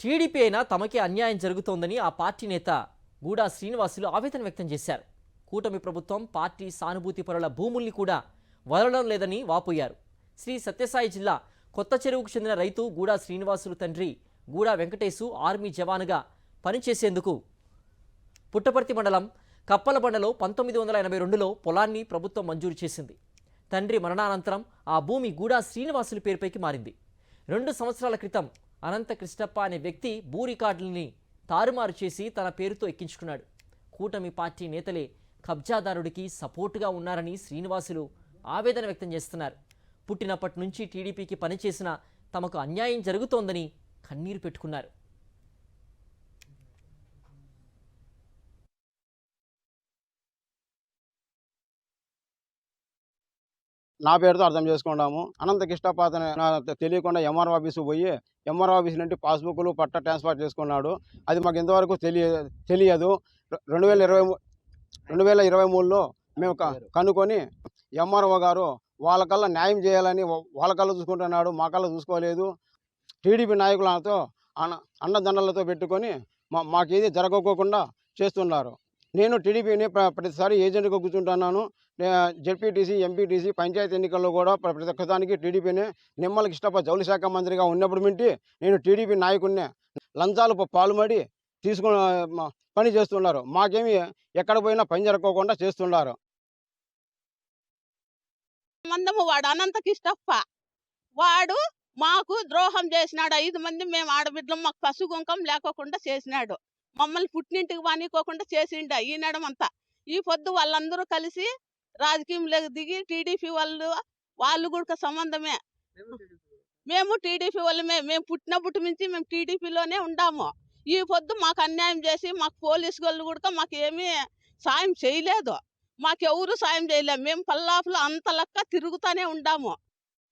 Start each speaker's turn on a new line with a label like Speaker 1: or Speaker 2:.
Speaker 1: TDP అయినా తమకే అన్యాయం జరుగుతోందని ఆ పార్టీ నేత గూడా శ్రీనివాసులు ఆవేదన వ్యక్తం చేశారు. కూటమి ప్రభుత్వం పార్టీ సానుభూతి పరుల భూముల్ని కూడా వదలడం లేదని వాపోయారు. శ్రీ సత్యసాయి జిల్లా కొత్త చెరువుకు చెందిన రైతు గూడా శ్రీనివాసులు తండ్రి గూడా వెంకటేశు ఆర్మీ జవానుగా పనిచేసేందుకు పుట్టపర్తి మండలం కప్పలబండలో 1982లో పొలాన్ని ప్రభుత్వం మంజూరు చేసింది. తండ్రి మరణానంతరం ఆ భూమి గూడా శ్రీనివాసులు పేరుపైకి మారింది. 2 సంవత్సరాల క్రితం అనంత కృష్ణప్ప అనే వ్యక్తి భూ రికార్డుల్ని తారుమారు చేసి తన పేరుతో ఎక్కించుకున్నాడు. కూటమి పార్టీ నేతలే కబ్జాదారుడికి సపోర్టుగా ఉన్నారని శ్రీనివాసులు ఆవేదన వ్యక్తం చేస్తున్నారు. పుట్టినప్పటి నుంచి టీడీపీకి పనిచేసిన తమకు అన్యాయం జరుగుతోందని కన్నీరు పెట్టుకున్నారు.
Speaker 2: నా పేరుతో అర్థం చేసుకున్నాము. అనంత కృష్ణపాతని తెలియకుండా ఎంఆర్ఓ ఆఫీసు పోయి ఎంఆర్ఓ ఆఫీస్ నుండి పాస్బుక్లు పట్ట ట్రాన్స్ఫర్ చేసుకున్నాడు. అది మాకు ఇంతవరకు తెలియదు. 2023లో మేము కనుక్కొని ఎంఆర్ఓ గారు వాళ్ళకల్లా న్యాయం చేయాలని వాళ్ళకల్లా చూసుకుంటున్నాడు, మా కల్లా చూసుకోలేదు. టీడీపీ నాయకులతో అండదండలతో పెట్టుకొని మాకేది జరగకోకుండా చేస్తున్నారు. నేను టీడీపీని ప్రతిసారి ఏజెంట్గా కూర్చుంటున్నాను. జెడ్పీటీసీ, ఎంపీటీసీ, పంచాయతీ ఎన్నికల్లో కూడా ప్రతి ఒక్కదానికి టీడీపీని నిమ్మల కృష్ణప్ప జౌళి శాఖ మంత్రిగా ఉన్నప్పుడు మింటి నేను టీడీపీ నాయకుడినే. లంచాలు పాల్పడి తీసుకుని పని చేస్తున్నారు. మాకేమి ఎక్కడ పోయినా పని జరగకోకుండా చేస్తున్నారు.
Speaker 3: మందము వాడు అనంత కృష్ణప్ప వాడు మాకు ద్రోహం చేసినాడు. 5 మంది మేము ఆడబిడ్డలం, మాకు పశు కుంకం లేకోకుండా చేసినాడు. మమ్మల్ని పుట్టినింటికి వానికోకుండా చేసిండ ఈనడమంతా. ఈ పొద్దు వాళ్ళందరూ కలిసి రాజకీయంలోకి దిగి టీడీపీ వాళ్ళు కూడా సంబంధమే. మేము టీడీపీ వాళ్ళమే. మేము పుట్టినప్పటి నుంచి మేము టీడీపీలోనే ఉండాము. ఈ పొద్దు మాకు అన్యాయం చేసి మాకు పోలీసు వాళ్ళు కూడా మాకు ఏమీ సాయం చేయలేదు. మాకెవరు సాయం చేయలేదు. మేము పల్లాపులు అంత లెక్క తిరుగుతూనే ఉండాము.